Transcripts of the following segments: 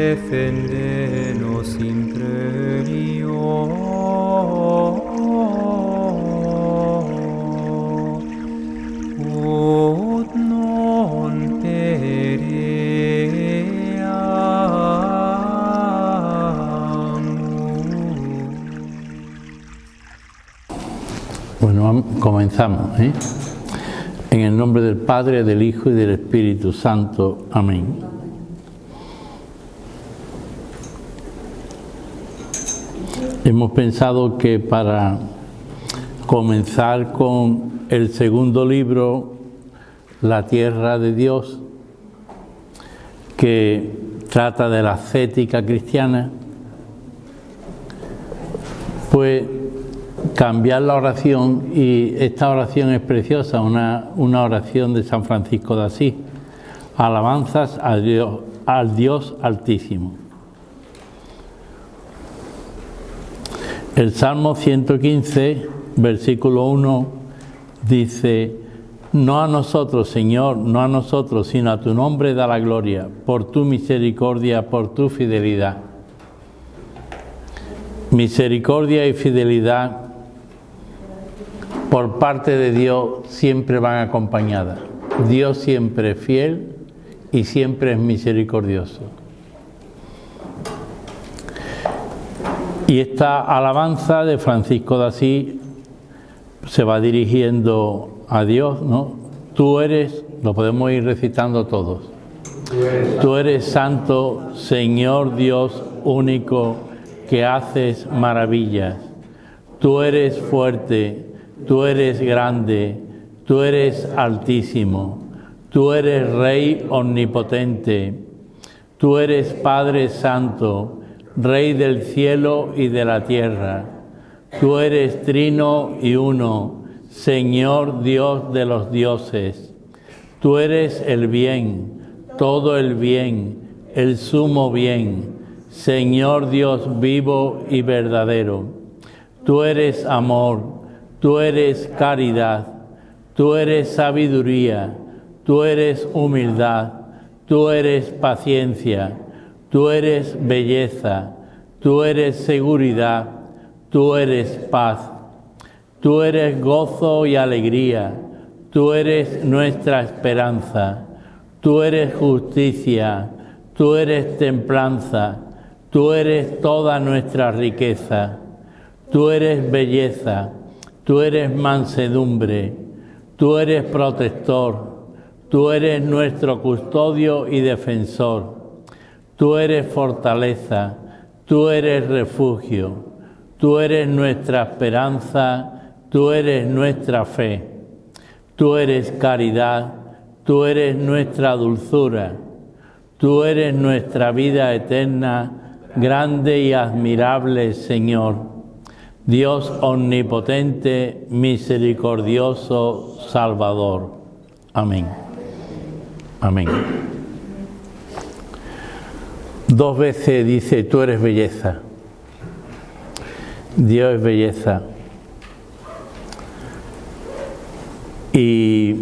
defendenos imperio. Ut non pereamus. Bueno, comenzamos, ¿eh? En el nombre del Padre, del Hijo y del Espíritu Santo. Amén. Hemos pensado que para comenzar con el segundo libro, La Tierra de Dios, que trata de la ascética cristiana, pues cambiar la oración, y esta oración es preciosa, una oración de San Francisco de Asís: alabanzas al Dios Altísimo. El Salmo 115, versículo 1, dice: no a nosotros, Señor, no a nosotros, sino a tu nombre da la gloria, por tu misericordia, por tu fidelidad. Misericordia y fidelidad por parte de Dios siempre van acompañadas. Dios siempre es fiel y siempre es misericordioso. Y esta alabanza de Francisco de Asís se va dirigiendo a Dios, ¿no? Tú eres, lo podemos ir recitando todos. Tú eres santo, Señor Dios único, que haces maravillas. Tú eres fuerte, tú eres grande, tú eres altísimo, tú eres Rey omnipotente, tú eres Padre santo, Rey del cielo y de la tierra. Tú eres trino y uno, Señor Dios de los dioses. Tú eres el bien, todo el bien, el sumo bien, Señor Dios vivo y verdadero. Tú eres amor, tú eres caridad, tú eres sabiduría, tú eres humildad, tú eres paciencia, tú eres belleza, tú eres seguridad, tú eres paz, tú eres gozo y alegría, tú eres nuestra esperanza, tú eres justicia, tú eres templanza, tú eres toda nuestra riqueza, tú eres belleza, tú eres mansedumbre, tú eres protector, tú eres nuestro custodio y defensor. Tú eres fortaleza, tú eres refugio, tú eres nuestra esperanza, tú eres nuestra fe, tú eres caridad, tú eres nuestra dulzura, tú eres nuestra vida eterna, grande y admirable Señor, Dios omnipotente, misericordioso, Salvador. Amén. Amén. Dos veces dice: tú eres belleza. Dios es belleza. Y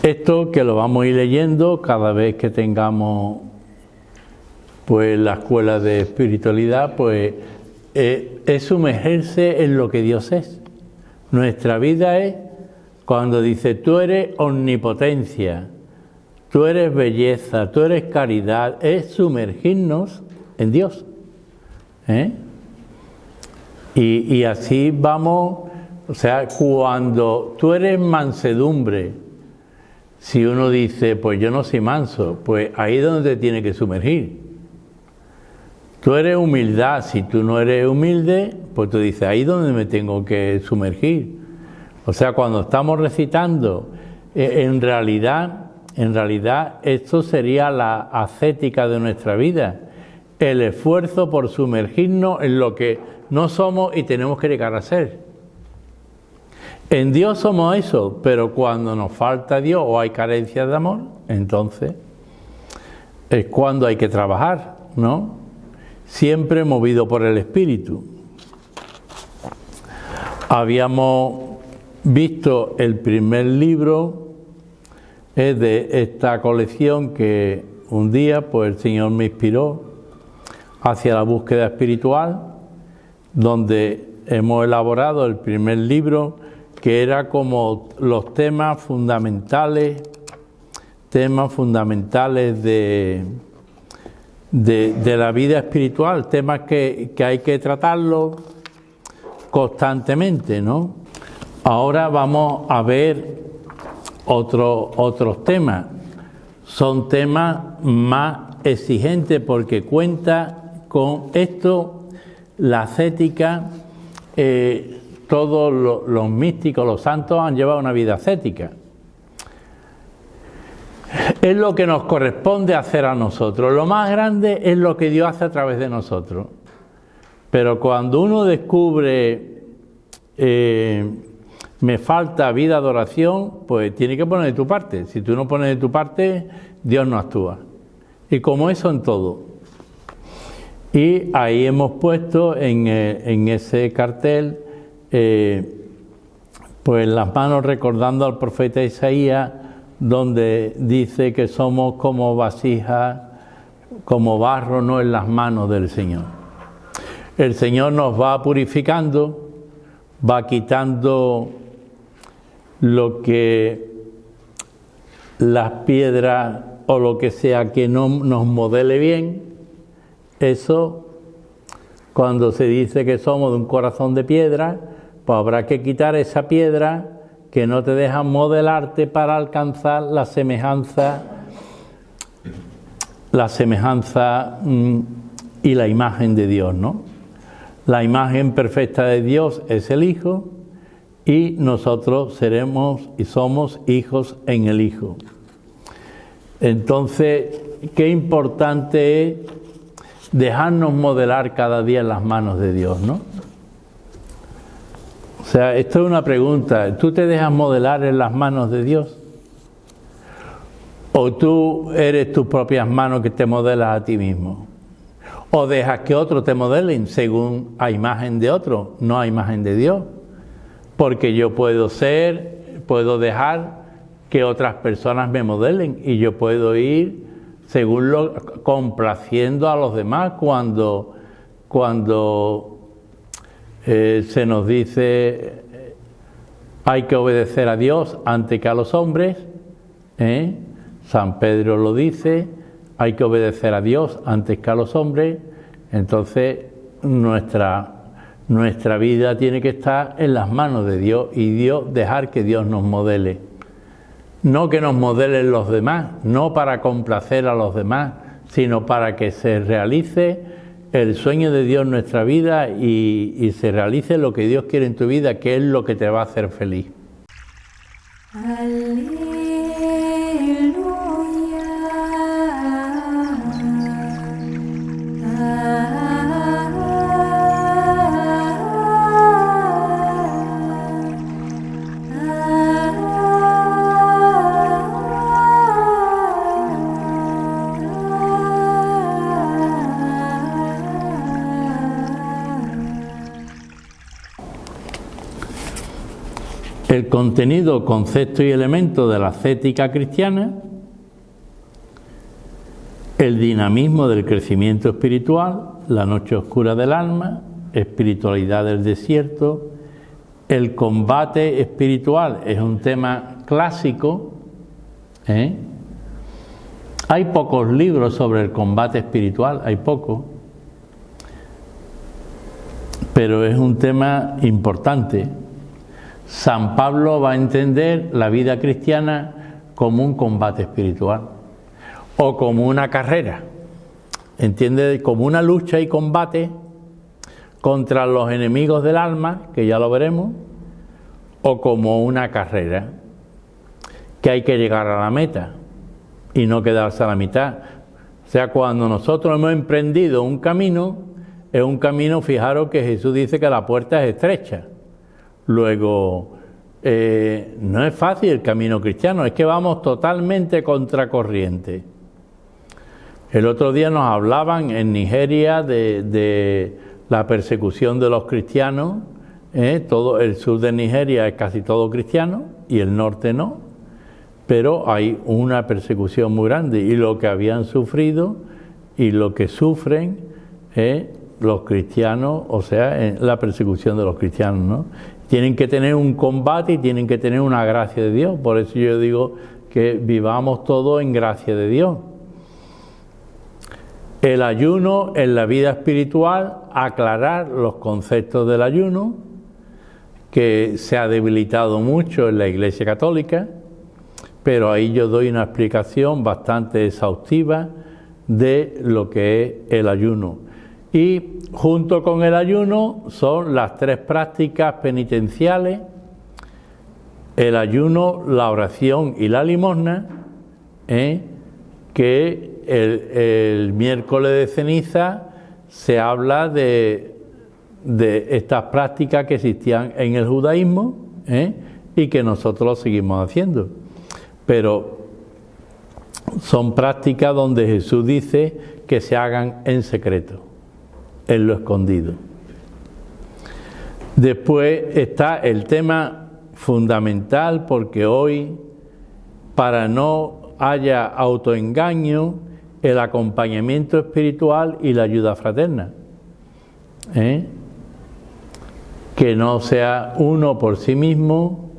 esto que lo vamos a ir leyendo cada vez que tengamos pues la escuela de espiritualidad, pues es sumergirse en lo que Dios es. Nuestra vida es cuando dice: tú eres omnipotencia, tú eres belleza, tú eres caridad, es sumergirnos en Dios. Y así vamos, o sea, cuando tú eres mansedumbre, si uno dice: pues yo no soy manso, pues ahí es donde te tiene que sumergir. Tú eres humildad, si tú no eres humilde, pues tú dices: ahí es donde me tengo que sumergir. O sea, cuando estamos recitando, en realidad esto sería la ascética de nuestra vida, el esfuerzo por sumergirnos en lo que no somos y tenemos que llegar a ser. En Dios somos eso, pero cuando nos falta Dios o hay carencia de amor, entonces es cuando hay que trabajar, ¿no? Siempre movido por el Espíritu. Habíamos visto el primer libro de esta colección, que un día pues el Señor me inspiró hacia la búsqueda espiritual, donde hemos elaborado el primer libro, que era como los temas fundamentales de la vida espiritual, temas que hay que tratarlos constantemente, ¿no? Ahora vamos a ver otros temas. Son temas más exigentes porque cuenta con esto, la ascética. Todos los místicos, los santos han llevado una vida ascética. Es lo que nos corresponde hacer a nosotros. Lo más grande es lo que Dios hace a través de nosotros. Pero cuando uno descubre me falta vida de oración, pues tiene que poner de tu parte. Si tú no pones de tu parte, Dios no actúa. Y como eso en todo. Y ahí hemos puesto en ese cartel pues las manos recordando al profeta Isaías, donde dice que somos como vasijas, como barro, no en las manos del Señor. El Señor nos va purificando, va quitando lo que las piedras o lo que sea que no nos modele bien. Eso, cuando se dice que somos de un corazón de piedra, pues habrá que quitar esa piedra que no te deja modelarte para alcanzar la semejanza y la imagen de Dios, ¿no? La imagen perfecta de Dios es el Hijo y nosotros seremos y somos hijos en el Hijo. Entonces, qué importante es dejarnos modelar cada día en las manos de Dios, ¿no? O sea, esto es una pregunta. ¿Tú te dejas modelar en las manos de Dios? ¿O tú eres tus propias manos que te modelas a ti mismo? ¿O dejas que otros te modelen según a imagen de otro, no a imagen de Dios? Porque yo puedo dejar que otras personas me modelen y yo puedo ir según complaciendo a los demás cuando se nos dice hay que obedecer a Dios antes que a los hombres, San Pedro lo dice, hay que obedecer a Dios antes que a los hombres. Entonces nuestra vida tiene que estar en las manos de Dios y dejar que Dios nos modele. No que nos modelen los demás, no para complacer a los demás, sino para que se realice el sueño de Dios en nuestra vida y se realice lo que Dios quiere en tu vida, que es lo que te va a hacer feliz. El contenido, concepto y elemento de la ascética cristiana, el dinamismo del crecimiento espiritual, la noche oscura del alma, espiritualidad del desierto, el combate espiritual es un tema clásico. Hay pocos libros sobre el combate espiritual, hay pocos, pero es un tema importante. San Pablo va a entender la vida cristiana como un combate espiritual o como una carrera. Entiende como una lucha y combate contra los enemigos del alma, que ya lo veremos, o como una carrera, que hay que llegar a la meta y no quedarse a la mitad. O sea, cuando nosotros hemos emprendido un camino, es un camino, fijaros que Jesús dice que la puerta es estrecha. Luego, no es fácil el camino cristiano, es que vamos totalmente contracorriente. El otro día nos hablaban en Nigeria de la persecución de los cristianos. Todo el sur de Nigeria es casi todo cristiano y el norte no. pero hay una persecución muy grande, y lo que habían sufrido y lo que sufren los cristianos, o sea, la persecución de los cristianos, ¿no? Tienen que tener un combate y tienen que tener una gracia de Dios. Por eso yo digo que vivamos todos en gracia de Dios. El ayuno en la vida espiritual, aclarar los conceptos del ayuno, que se ha debilitado mucho en la Iglesia Católica, pero ahí yo doy una explicación bastante exhaustiva de lo que es el ayuno. Y junto con el ayuno son las 3 prácticas penitenciales: el ayuno, la oración y la limosna, que el miércoles de ceniza se habla de estas prácticas que existían en el judaísmo, y que nosotros seguimos haciendo. Pero son prácticas donde Jesús dice que se hagan en secreto, en lo escondido. Después está el tema fundamental, porque hoy, para no haya autoengaño, el acompañamiento espiritual y la ayuda fraterna. Que no sea uno por sí mismo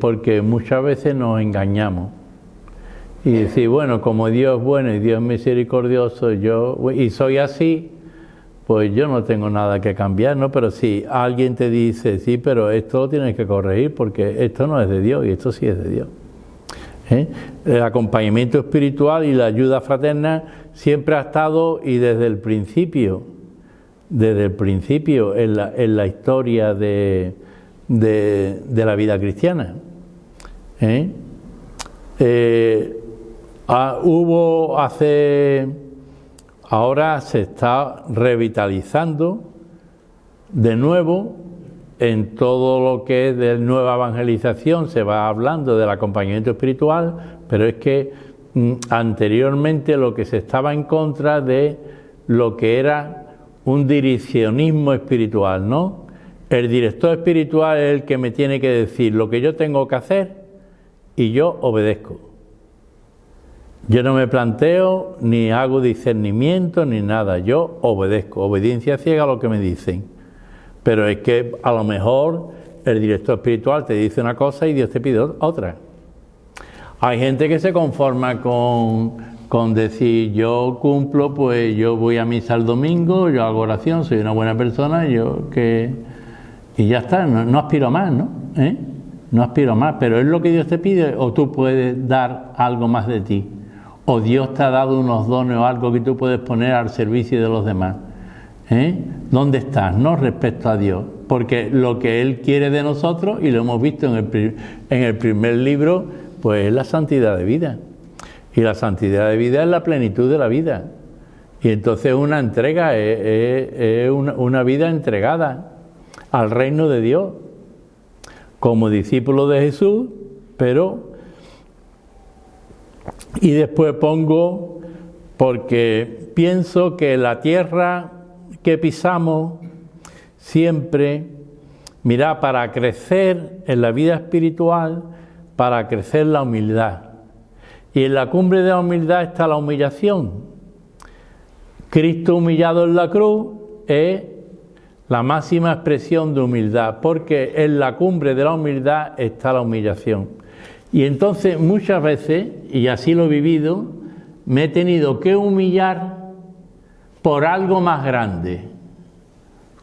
porque muchas veces nos engañamos y decir, bueno, como Dios es bueno y Dios es misericordioso, y soy así, pues yo no tengo nada que cambiar, ¿no? Pero si alguien te dice, sí, pero esto lo tienes que corregir porque esto no es de Dios y esto sí es de Dios. El acompañamiento espiritual y la ayuda fraterna siempre ha estado, y desde el principio en la historia de la vida cristiana. Ahora se está revitalizando de nuevo en todo lo que es de nueva evangelización. Se va hablando del acompañamiento espiritual, pero es que anteriormente lo que se estaba en contra de lo que era un direccionismo espiritual, ¿no? El director espiritual es el que me tiene que decir lo que yo tengo que hacer y yo obedezco. Yo no me planteo, ni hago discernimiento, ni nada. Yo obedezco, obediencia ciega a lo que me dicen. Pero es que a lo mejor el director espiritual te dice una cosa y Dios te pide otra. Hay gente que se conforma con decir, yo cumplo, pues yo voy a misa el domingo, yo hago oración, soy una buena persona, y ya está, no aspiro más, ¿no? No aspiro más, pero es lo que Dios te pide, o tú puedes dar algo más de ti, o Dios te ha dado unos dones o algo que tú puedes poner al servicio de los demás. ¿Dónde estás, no? Respecto a Dios, porque lo que Él quiere de nosotros, y lo hemos visto en el primer libro, pues es la santidad de vida. Y la santidad de vida es la plenitud de la vida. Y entonces una entrega es una vida entregada al reino de Dios, como discípulo de Jesús, y después pongo, porque pienso que la tierra que pisamos siempre, mira, para crecer en la vida espiritual, para crecer la humildad. Y en la cumbre de la humildad está la humillación. Cristo humillado en la cruz es la máxima expresión de humildad, porque en la cumbre de la humildad está la humillación. Y entonces muchas veces, y así lo he vivido, me he tenido que humillar por algo más grande,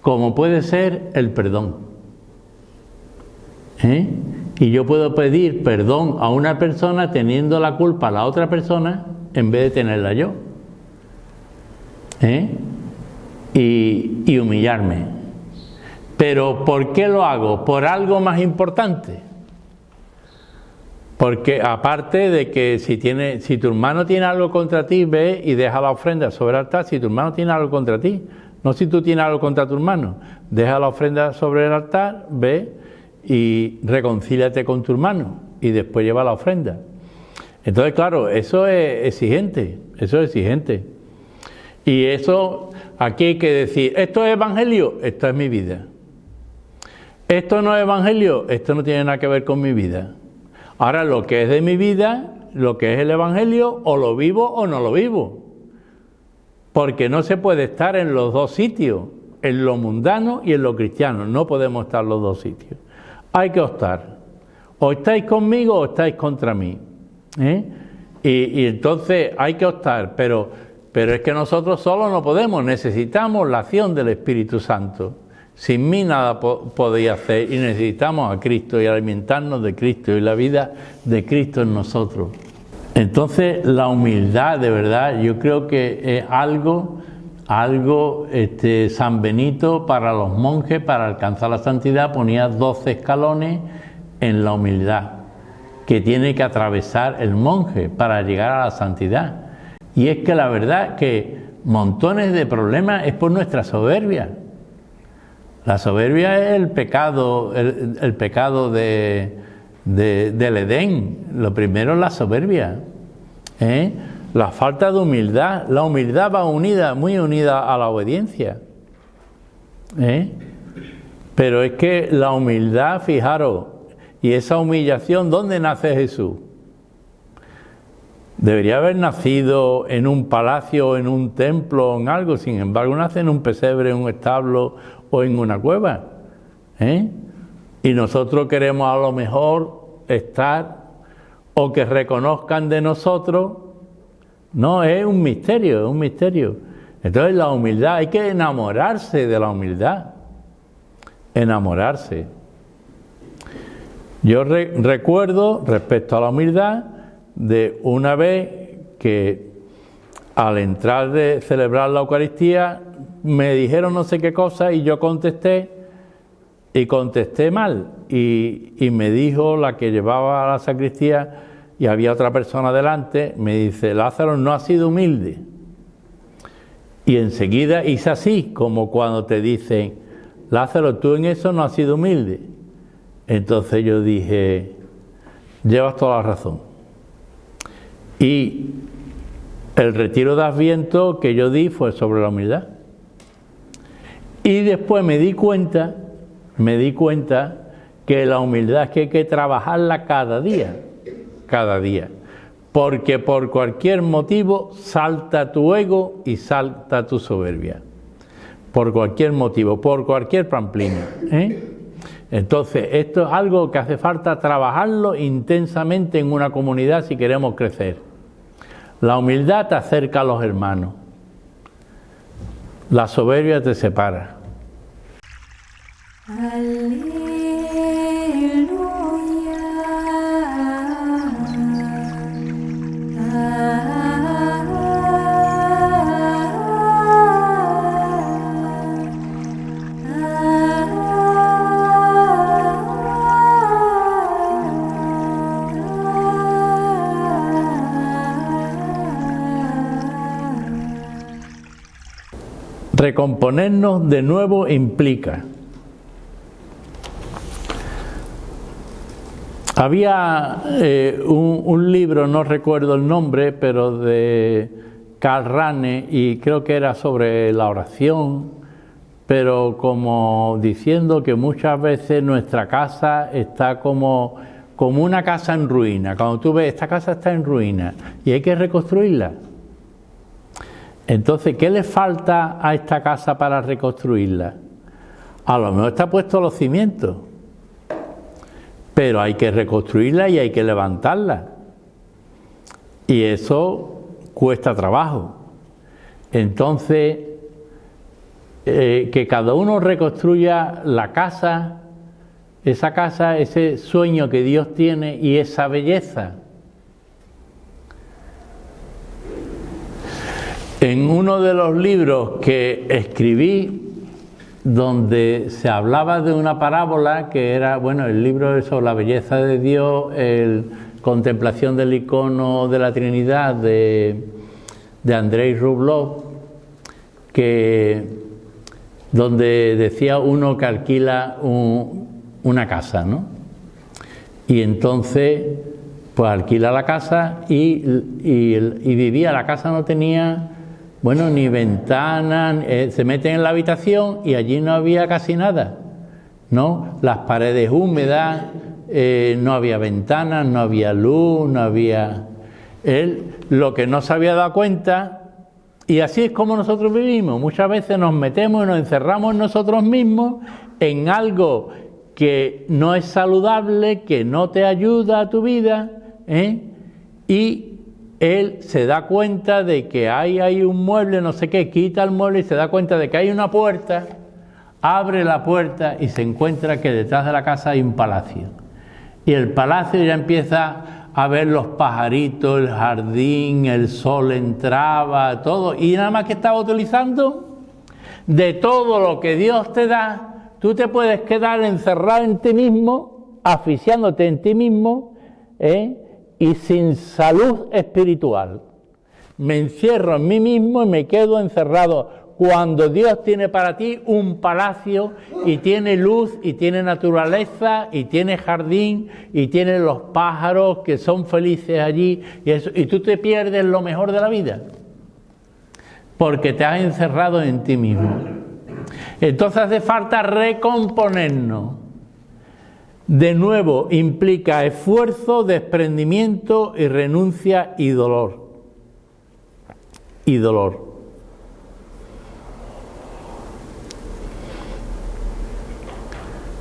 como puede ser el perdón. Y yo puedo pedir perdón a una persona teniendo la culpa a la otra persona en vez de tenerla yo. Y humillarme. Pero ¿por qué lo hago? Por algo más importante. Porque aparte de que si tu hermano tiene algo contra ti, ve y deja la ofrenda sobre el altar. Si tu hermano tiene algo contra ti, no si tú tienes algo contra tu hermano, deja la ofrenda sobre el altar, ve y reconcíliate con tu hermano y después lleva la ofrenda. Entonces, claro, eso es exigente, Y eso, aquí hay que decir, ¿esto es evangelio? Esto es mi vida. ¿Esto no es evangelio? Esto no tiene nada que ver con mi vida. Ahora, lo que es de mi vida, lo que es el Evangelio, o lo vivo o no lo vivo. Porque no se puede estar en los dos sitios, en lo mundano y en lo cristiano. No podemos estar en los dos sitios. Hay que optar. O estáis conmigo o estáis contra mí. Y entonces hay que optar, pero es que nosotros solos no podemos, necesitamos la acción del Espíritu Santo. Sin mí nada podéis hacer y necesitamos a Cristo y alimentarnos de Cristo y la vida de Cristo en nosotros. Entonces la humildad, de verdad, yo creo que es algo San Benito para los monjes, para alcanzar la santidad, ponía 12 escalones en la humildad que tiene que atravesar el monje para llegar a la santidad. Y es que la verdad que montones de problemas es por nuestra soberbia. La soberbia es el pecado del Edén. Lo primero es la soberbia, la falta de humildad. La humildad va unida, muy unida a la obediencia, pero es que la humildad, fijaros, y esa humillación, ¿dónde nace Jesús? Debería haber nacido en un palacio, en un templo, en algo. Sin embargo, nace en un pesebre, en un establo o en una cueva. Y nosotros queremos a lo mejor estar o que reconozcan de nosotros. No, es un misterio, es un misterio. Entonces la humildad, hay que enamorarse de la humildad. Enamorarse. Yo recuerdo, respecto a la humildad, de una vez que al entrar de celebrar la Eucaristía me dijeron no sé qué cosa y yo contesté mal y me dijo la que llevaba a la sacristía y había otra persona delante, me dice: Lázaro no ha sido humilde. Y enseguida hice así, como cuando te dicen: Lázaro, tú en eso no has sido humilde. Entonces yo dije: llevas toda la razón. Y el retiro de Adviento que yo di fue sobre la humildad. Y después me di cuenta que la humildad es que hay que trabajarla cada día. Porque por cualquier motivo salta tu ego y salta tu soberbia. Por cualquier motivo, por cualquier pamplina. Entonces, esto es algo que hace falta trabajarlo intensamente en una comunidad si queremos crecer. La humildad te acerca a los hermanos. La soberbia te separa. Recomponernos de nuevo implica. Había un libro, no recuerdo el nombre, pero de Karl Rahner, y creo que era sobre la oración, pero como diciendo que muchas veces nuestra casa está como una casa en ruina. Cuando tú ves, esta casa está en ruina y hay que reconstruirla. Entonces, ¿qué le falta a esta casa para reconstruirla? A lo mejor está puesto los cimientos, pero hay que reconstruirla y hay que levantarla. Y eso cuesta trabajo. Entonces, que cada uno reconstruya la casa, esa casa, ese sueño que Dios tiene y esa belleza. En uno de los libros que escribí, donde se hablaba de una parábola que era, el libro sobre la belleza de Dios, contemplación del icono de la Trinidad de Andrei Rublev, donde decía uno que alquila una casa, ¿no? Y entonces, pues alquila la casa y vivía, la casa no tenía, ni ventana, se meten en la habitación y allí no había casi nada, ¿no? Las paredes húmedas, no había ventanas, no había luz, no había... Él lo que no se había dado cuenta, y así es como nosotros vivimos. Muchas veces nos metemos y nos encerramos en nosotros mismos, en algo que no es saludable, que no te ayuda a tu vida, y él se da cuenta de que hay un mueble, no sé qué, quita el mueble y se da cuenta de que hay una puerta, abre la puerta y se encuentra que detrás de la casa hay un palacio. Y el palacio ya empieza a ver los pajaritos, el jardín, el sol entraba, todo. Y nada más que estaba utilizando de todo lo que Dios te da, tú te puedes quedar encerrado en ti mismo, asfixiándote en ti mismo, y sin salud espiritual. Me encierro en mí mismo y me quedo encerrado, cuando Dios tiene para ti un palacio y tiene luz y tiene naturaleza y tiene jardín y tiene los pájaros que son felices allí y tú te pierdes lo mejor de la vida porque te has encerrado en ti mismo. Entonces hace falta recomponernos. De nuevo, implica esfuerzo, desprendimiento y renuncia y dolor. Y dolor.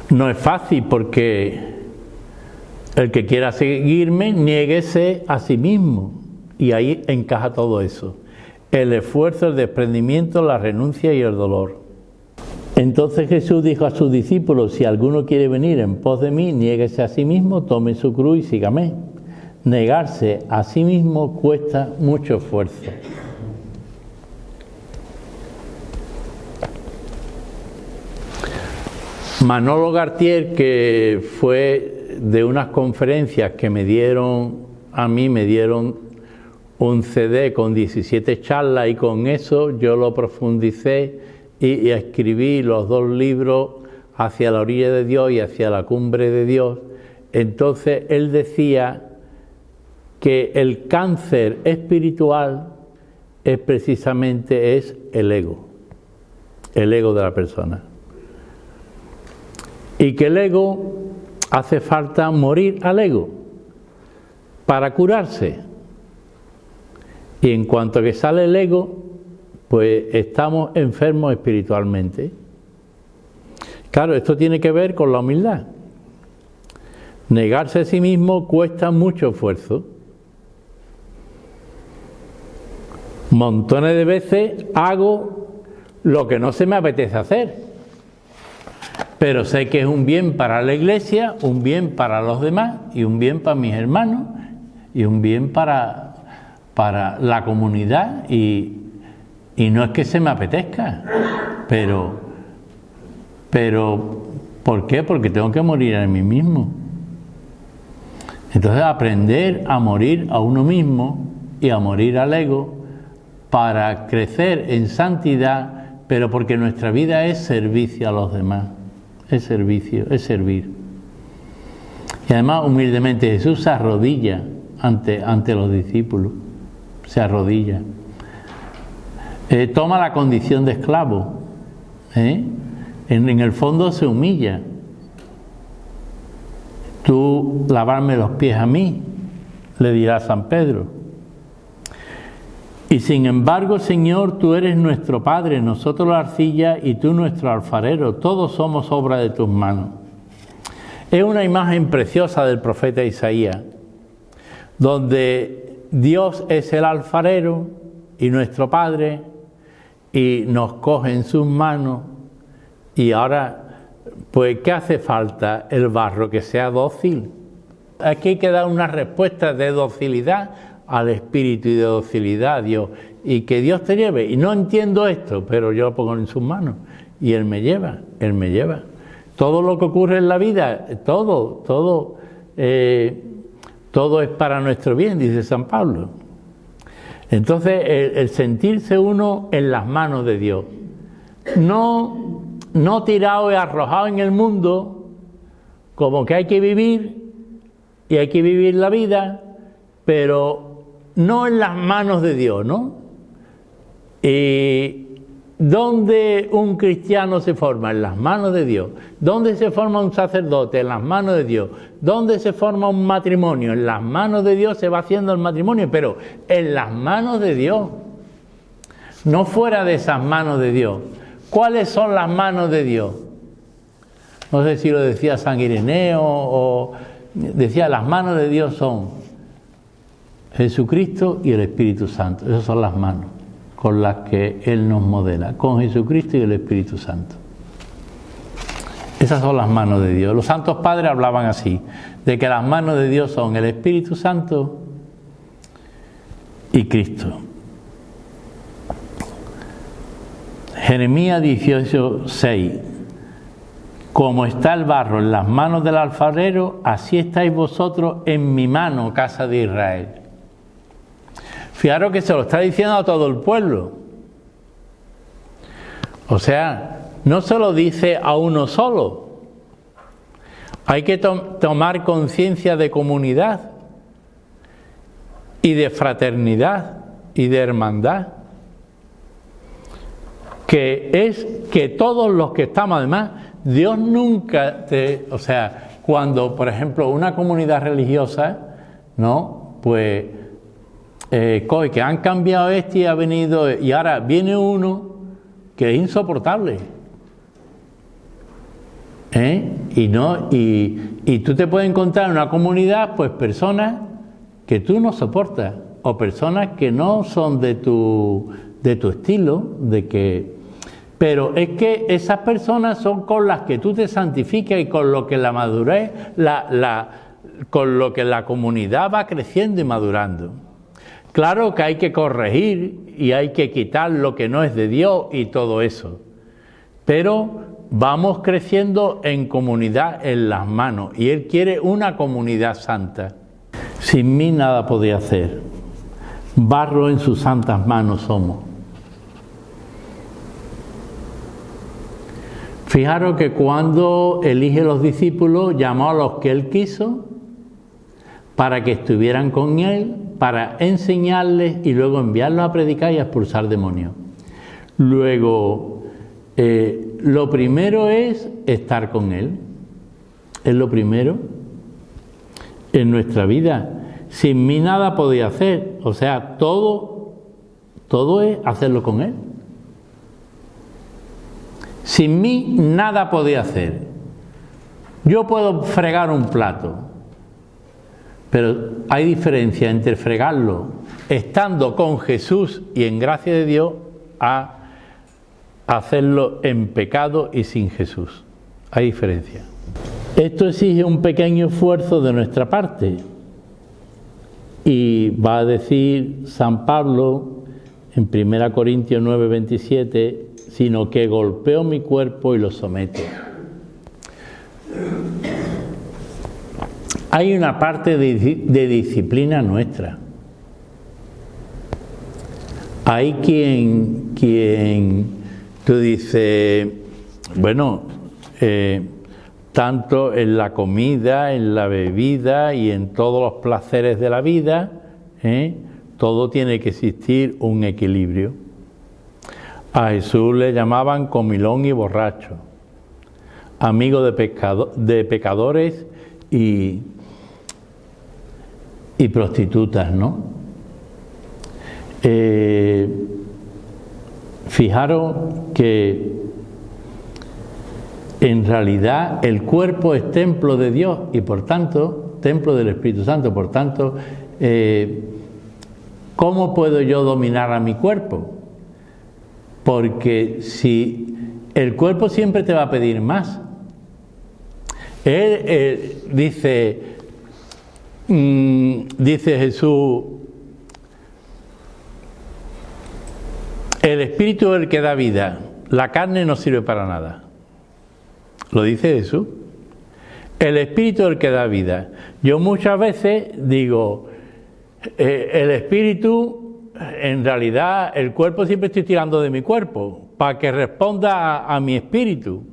No es fácil porque el que quiera seguirme, niéguese a sí mismo. Y ahí encaja todo eso. El esfuerzo, el desprendimiento, la renuncia y el dolor. Entonces Jesús dijo a sus discípulos: si alguno quiere venir en pos de mí, niéguese a sí mismo, tome su cruz y sígame. Negarse a sí mismo cuesta mucho esfuerzo. Manolo Gartier, que fue de unas conferencias que me dieron un CD con 17 charlas, y con eso yo lo profundicé y escribí los 2 libros, Hacia la orilla de Dios y Hacia la cumbre de Dios. Entonces él decía que el cáncer espiritual es precisamente el ego de la persona. Y que el ego, hace falta morir al ego para curarse. Y en cuanto que sale el ego, pues estamos enfermos espiritualmente. Claro, esto tiene que ver con la humildad. Negarse a sí mismo cuesta mucho esfuerzo. Montones de veces hago lo que no se me apetece hacer, pero sé que es un bien para la iglesia, un bien para los demás y un bien para mis hermanos y un bien para la comunidad, y no es que se me apetezca, pero ¿por qué? Porque tengo que morir a mí mismo. Entonces aprender a morir a uno mismo y a morir al ego para crecer en santidad, pero porque nuestra vida es servicio a los demás. Es servicio, es servir. Y además, humildemente, Jesús se arrodilla ante los discípulos. Se arrodilla. Toma la condición de esclavo. En el fondo se humilla. Tú lavarme los pies a mí, le dirá San Pedro. Y sin embargo, Señor, tú eres nuestro Padre, nosotros la arcilla y tú nuestro alfarero, todos somos obra de tus manos. Es una imagen preciosa del profeta Isaías, donde Dios es el alfarero y nuestro Padre, y nos coge en sus manos, y ahora, pues, ¿qué hace falta? El barro que sea dócil. Aquí hay que dar una respuesta de docilidad al Espíritu y de docilidad a Dios, y que Dios te lleve. Y no entiendo esto, pero yo lo pongo en sus manos y Él me lleva. Todo lo que ocurre en la vida, todo es para nuestro bien, dice San Pablo. Entonces el sentirse uno en las manos de Dios, no tirado y arrojado en el mundo, como que hay que vivir y hay que vivir la vida, pero no en las manos de Dios, ¿no? Y ¿Dónde un cristiano se forma? En las manos de Dios. ¿Dónde se forma un sacerdote? En las manos de Dios. ¿Dónde se forma un matrimonio? En las manos de Dios se va haciendo el matrimonio, pero en las manos de Dios. No fuera de esas manos de Dios. ¿Cuáles son las manos de Dios? No sé si lo decía San Ireneo o decía, las manos de Dios son Jesucristo y el Espíritu Santo. Esas son las manos con las que Él nos modela, con Jesucristo y el Espíritu Santo. Esas son las manos de Dios. Los santos padres hablaban así, de que las manos de Dios son el Espíritu Santo y Cristo. Jeremías 18:6. Como está el barro en las manos del alfarero, así estáis vosotros en mi mano, casa de Israel. Fijaros que se lo está diciendo a todo el pueblo. O sea, no se lo dice a uno solo. Hay que tomar conciencia de comunidad y de fraternidad y de hermandad. Que es que todos los que estamos, además, Dios nunca o sea, cuando, por ejemplo, una comunidad religiosa, ¿no? Pues, que han cambiado y ha venido, y ahora viene uno que es insoportable. Y tú te puedes encontrar en una comunidad, pues, personas que tú no soportas, o personas que no son de tu estilo, pero es que esas personas son con las que tú te santificas y con lo que la madurez, con lo que la comunidad va creciendo y madurando. Claro que hay que corregir y hay que quitar lo que no es de Dios y todo eso, pero vamos creciendo en comunidad en las manos y Él quiere una comunidad santa. Sin mí nada podía hacer, barro en sus santas manos somos. Fijaros que cuando elige los discípulos, llamó a los que Él quiso para que estuvieran con Él, para enseñarles y luego enviarlos a predicar y a expulsar demonios. Luego, lo primero es estar con Él. Es lo primero en nuestra vida. Sin mí nada podía hacer. O sea, todo es hacerlo con Él. Sin mí nada podía hacer. Yo puedo fregar un plato, pero hay diferencia entre fregarlo estando con Jesús y en gracia de Dios a hacerlo en pecado y sin Jesús. Hay diferencia. Esto exige un pequeño esfuerzo de nuestra parte. Y va a decir San Pablo en 1 Corintios 9:27, sino que golpeo mi cuerpo y lo someto. Hay una parte de disciplina nuestra. Hay quien tú dices, bueno, tanto en la comida, en la bebida y en todos los placeres de la vida, todo tiene que existir un equilibrio. A Jesús le llamaban comilón y borracho, amigo de pecadores y prostitutas, ¿no? Fijaros que en realidad el cuerpo es templo de Dios y por tanto, templo del Espíritu Santo, por tanto, ¿cómo puedo yo dominar a mi cuerpo? Porque si el cuerpo siempre te va a pedir más. Dice Jesús, el espíritu es el que da vida, la carne no sirve para nada. Lo dice Jesús. El espíritu es el que da vida. Yo muchas veces digo, el espíritu, en realidad el cuerpo siempre estoy tirando de mi cuerpo para que responda a mi espíritu.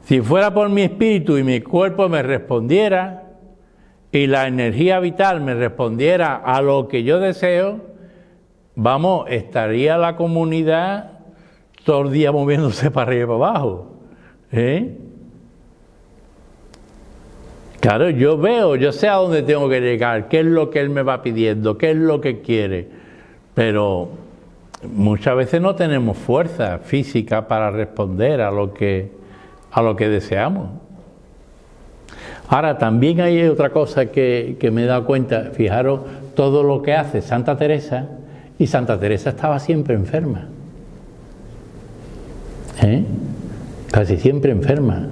Si fuera por mi espíritu y mi cuerpo me respondiera y la energía vital me respondiera a lo que yo deseo, vamos, estaría la comunidad todo el día moviéndose para arriba y para abajo. Claro, yo sé a dónde tengo que llegar, qué es lo que él me va pidiendo, qué es lo que quiere, pero muchas veces no tenemos fuerza física para responder a lo que deseamos. Ahora, también hay otra cosa que me he dado cuenta. Fijaros todo lo que hace Santa Teresa, y Santa Teresa estaba siempre enferma. Casi siempre enferma.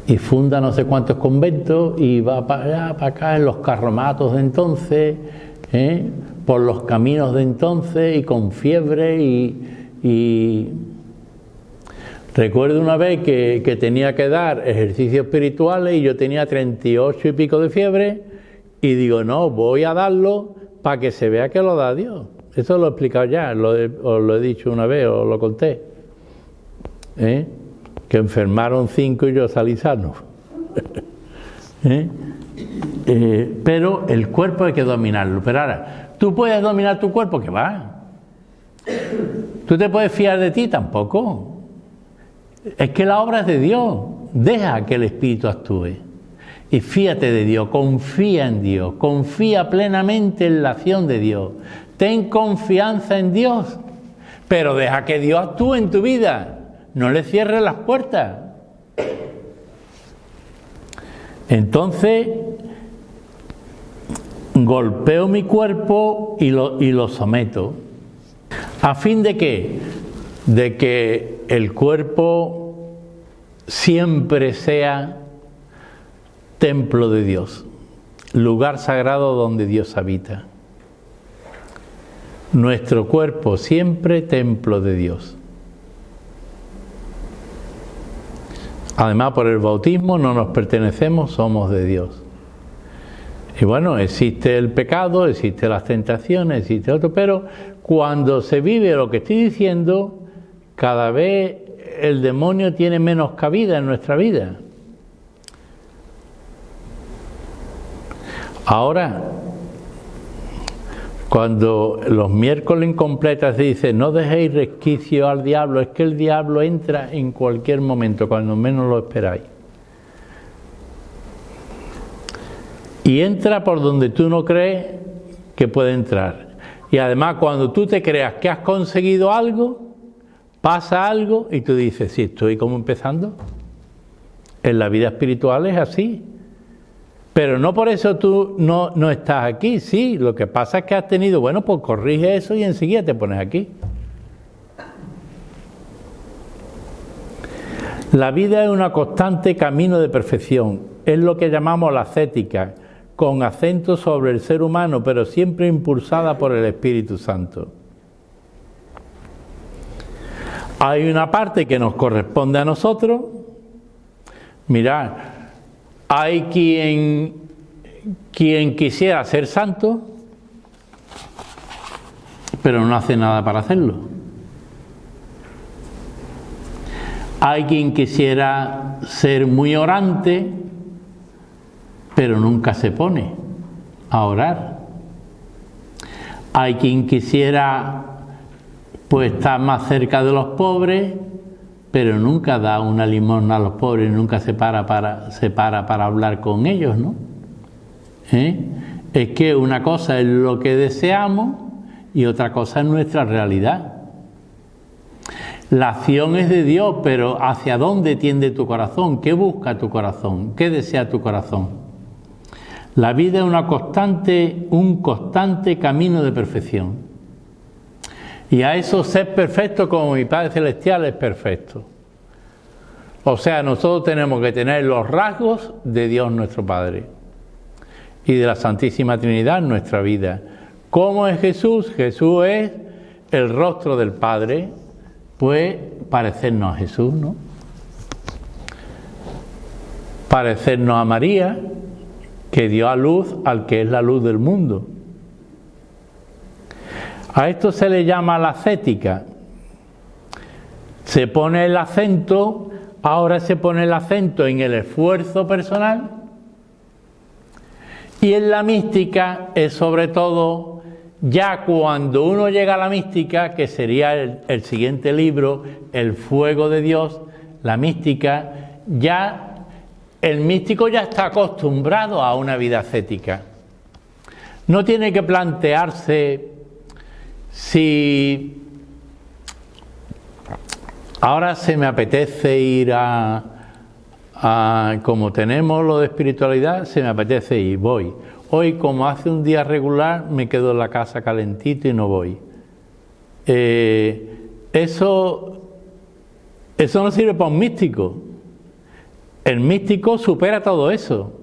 Y funda no sé cuántos conventos y va para allá, para acá, en los carromatos de entonces, por los caminos de entonces, y con fiebre. Y recuerdo una vez que tenía que dar ejercicios espirituales y yo tenía 38 y pico de fiebre, y digo, no, voy a darlo para que se vea que lo da Dios. Eso lo he explicado ya, os lo he dicho una vez, os lo conté. Que enfermaron 5 y yo salí sano. Pero el cuerpo hay que dominarlo. Pero ahora, ¿tú puedes dominar tu cuerpo? ¿Qué va? ¿Tú te puedes fiar de ti? Tampoco. Es que la obra es de Dios. Deja que el Espíritu actúe. Y fíate de Dios, confía en Dios, confía plenamente en la acción de Dios. Ten confianza en Dios, pero deja que Dios actúe en tu vida. No le cierres las puertas. Entonces, golpeo mi cuerpo y lo someto. ¿A fin de qué? De que el cuerpo siempre sea templo de Dios, lugar sagrado donde Dios habita. Nuestro cuerpo siempre templo de Dios. Además, por el bautismo no nos pertenecemos, somos de Dios. Y bueno, existe el pecado, existen las tentaciones, existe otro, pero cuando se vive lo que estoy diciendo, cada vez el demonio tiene menos cabida en nuestra vida. Ahora, cuando los miércoles incompletas dice no dejéis resquicio al diablo, es que el diablo entra en cualquier momento, cuando menos lo esperáis. Y entra por donde tú no crees que puede entrar. Y además, cuando tú te creas que has conseguido algo, pasa algo y tú dices, sí, estoy como empezando. En la vida espiritual es así. Pero no por eso tú no estás aquí, sí, lo que pasa es que has tenido, bueno, pues corrige eso y enseguida te pones aquí. La vida es un constante camino de perfección, es lo que llamamos la ascética, con acento sobre el ser humano, pero siempre impulsada por el Espíritu Santo. Hay una parte que nos corresponde a nosotros. Mirad, hay quien quisiera ser santo, pero no hace nada para hacerlo. Hay quien quisiera ser muy orante, pero nunca se pone a orar. Hay quien quisiera pues estar más cerca de los pobres, pero nunca da una limosna a los pobres, nunca se para para hablar con ellos, ¿no? Es que una cosa es lo que deseamos y otra cosa es nuestra realidad. La acción es de Dios, pero ¿hacia dónde tiende tu corazón? ¿Qué busca tu corazón? ¿Qué desea tu corazón? La vida es un constante camino de perfección. Y a eso ser perfecto como mi Padre Celestial es perfecto. O sea, nosotros tenemos que tener los rasgos de Dios nuestro Padre y de la Santísima Trinidad en nuestra vida. ¿Cómo es Jesús? Jesús es el rostro del Padre, pues parecernos a Jesús, ¿no? Parecernos a María, que dio a luz al que es la luz del mundo. A esto se le llama la ascética. Se pone el acento, ahora se pone el acento en el esfuerzo personal, y en la mística es sobre todo Ya cuando uno llega a la mística, que sería el siguiente libro, El fuego de Dios, la mística, ya el místico ya está acostumbrado a una vida ascética. No tiene que plantearse si ahora se me apetece ir como tenemos lo de espiritualidad, se me apetece ir, voy. Hoy, como hace un día regular, me quedo en la casa calentito y no voy. Eso no sirve para un místico. El místico supera todo eso.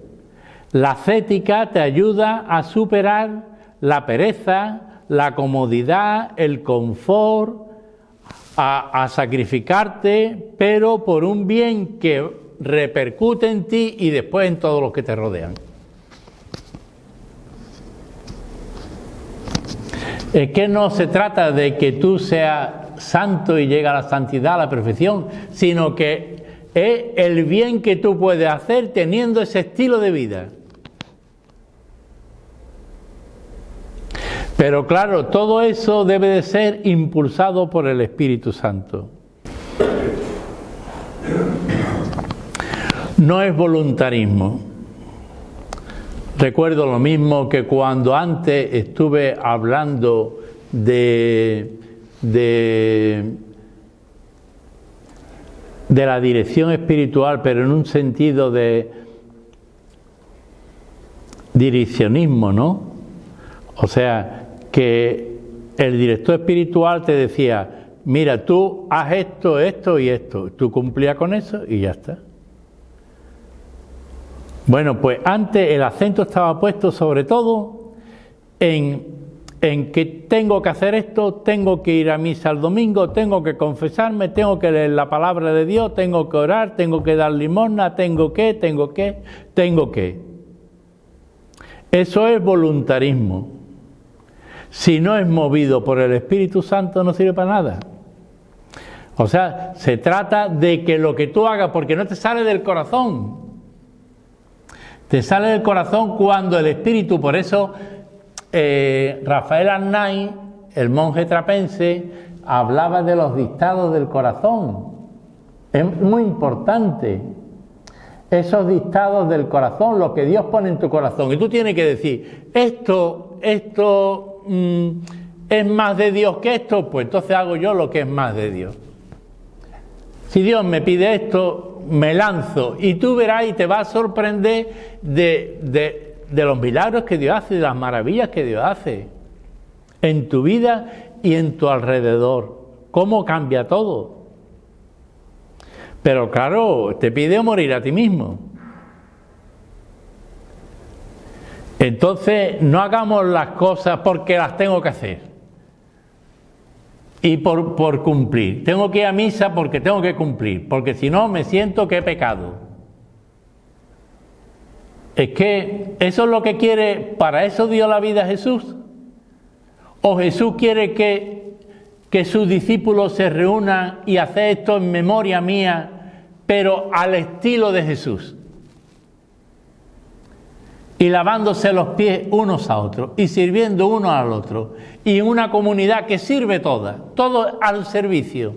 La ascética te ayuda a superar la pereza, la comodidad, el confort, a sacrificarte, pero por un bien que repercute en ti y después en todos los que te rodean. Es que no se trata de que tú seas santo y llegues a la santidad, a la perfección, sino que es el bien que tú puedes hacer teniendo ese estilo de vida. Pero claro, todo eso debe de ser impulsado por el Espíritu Santo. No es voluntarismo. Recuerdo lo mismo que cuando antes estuve hablando de la dirección espiritual, pero en un sentido de direccionismo, ¿no? O sea, que el director espiritual te decía, mira, tú haz esto, esto y esto. Tú cumplías con eso y ya está. Bueno, pues antes el acento estaba puesto sobre todo en que tengo que hacer esto, tengo que ir a misa el domingo, tengo que confesarme, tengo que leer la palabra de Dios, tengo que orar, tengo que dar limosna, tengo que. Eso es voluntarismo. Si no es movido por el Espíritu Santo no sirve para nada. O sea, se trata de que lo que tú hagas, porque no te sale del corazón. Te sale del corazón cuando el Espíritu, por eso Rafael Arnaiz, el monje trapense, hablaba de los dictados del corazón. Es muy importante. Esos dictados del corazón, lo que Dios pone en tu corazón. Y tú tienes que decir, esto es más de Dios que esto, pues entonces hago yo lo que es más de Dios. Si Dios me pide esto, me lanzo y tú verás y te vas a sorprender de los milagros que Dios hace, de las maravillas que Dios hace en tu vida y en tu alrededor. Cómo cambia todo. Pero claro, te pide morir a ti mismo. Entonces no hagamos las cosas porque las tengo que hacer. Y por cumplir. Tengo que ir a misa porque tengo que cumplir, porque si no me siento que he pecado. Es que eso es lo que quiere, para eso dio la vida a Jesús. O Jesús quiere que sus discípulos se reúnan y hacer esto en memoria mía, pero al estilo de Jesús. Y lavándose los pies unos a otros y sirviendo uno al otro. Y en una comunidad que sirve todo al servicio.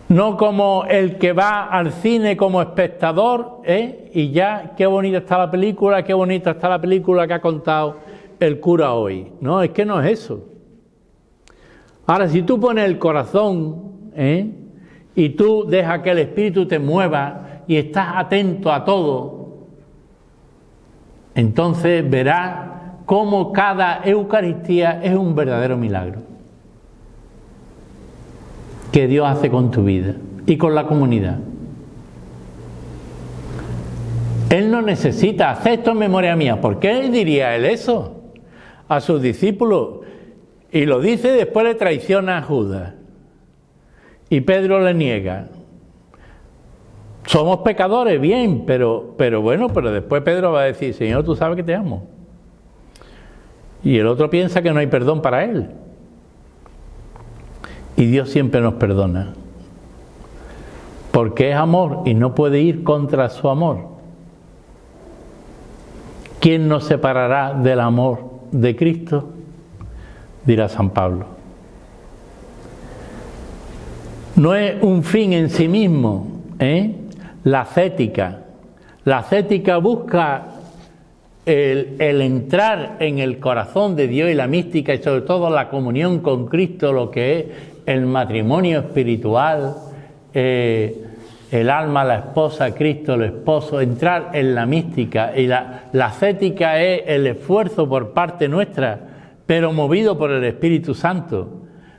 No como el que va al cine como espectador, y ya, qué bonita está la película que ha contado el cura hoy. No, es que no es eso. Ahora, si tú pones el corazón, y tú dejas que el Espíritu te mueva y estás atento a todo, entonces verás cómo cada Eucaristía es un verdadero milagro que Dios hace con tu vida y con la comunidad. Él no necesita hacer esto en memoria mía. ¿Por qué diría él eso a sus discípulos? Y lo dice, después le traiciona a Judas y Pedro le niega. Somos pecadores, bien, pero bueno, pero después Pedro va a decir, Señor, tú sabes que te amo. Y el otro piensa que no hay perdón para él. Y Dios siempre nos perdona. Porque es amor y no puede ir contra su amor. ¿Quién nos separará del amor de Cristo, dirá San Pablo. No es un fin en sí mismo, la ascética. La ascética busca el entrar en el corazón de Dios y la mística y sobre todo la comunión con Cristo, lo que es el matrimonio espiritual, el alma, la esposa, Cristo, el esposo, entrar en la mística. Y la ascética es el esfuerzo por parte nuestra, pero movido por el Espíritu Santo,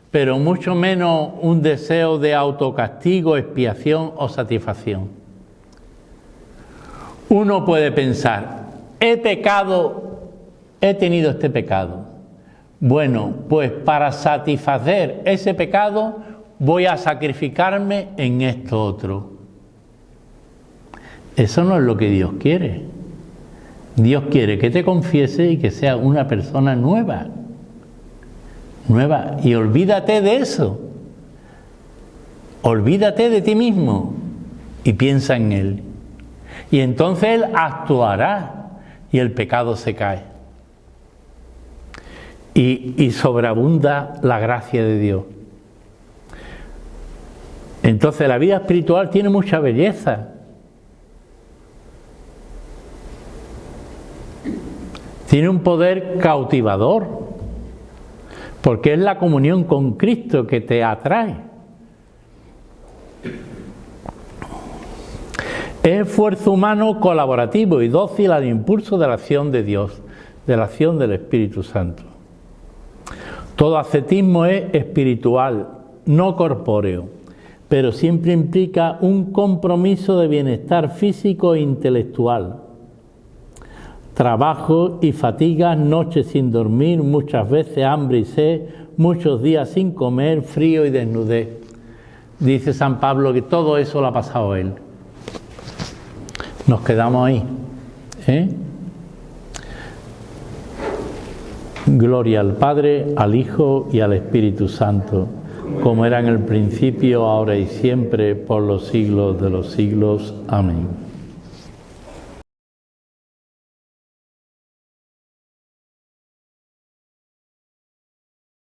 pero mucho menos un deseo de autocastigo, expiación o satisfacción. Uno puede pensar, he pecado, he tenido este pecado. Bueno, pues para satisfacer ese pecado voy a sacrificarme en esto otro. Eso no es lo que Dios quiere. Dios quiere que te confieses y que seas una persona nueva. Nueva. Y olvídate de eso. Olvídate de ti mismo y piensa en Él. Y entonces Él actuará y el pecado se cae. Y sobreabunda la gracia de Dios. Entonces la vida espiritual tiene mucha belleza. Tiene un poder cautivador, porque es la comunión con Cristo que te atrae. Es esfuerzo humano colaborativo y dócil al impulso de la acción de Dios, de la acción del Espíritu Santo. Todo ascetismo es espiritual, no corpóreo, pero siempre implica un compromiso de bienestar físico e intelectual. Trabajo y fatigas, noches sin dormir, muchas veces hambre y sed, muchos días sin comer, frío y desnudez. Dice San Pablo que todo eso lo ha pasado él. Nos quedamos ahí. Gloria al Padre, al Hijo y al Espíritu Santo, como era en el principio, ahora y siempre, por los siglos de los siglos. Amén.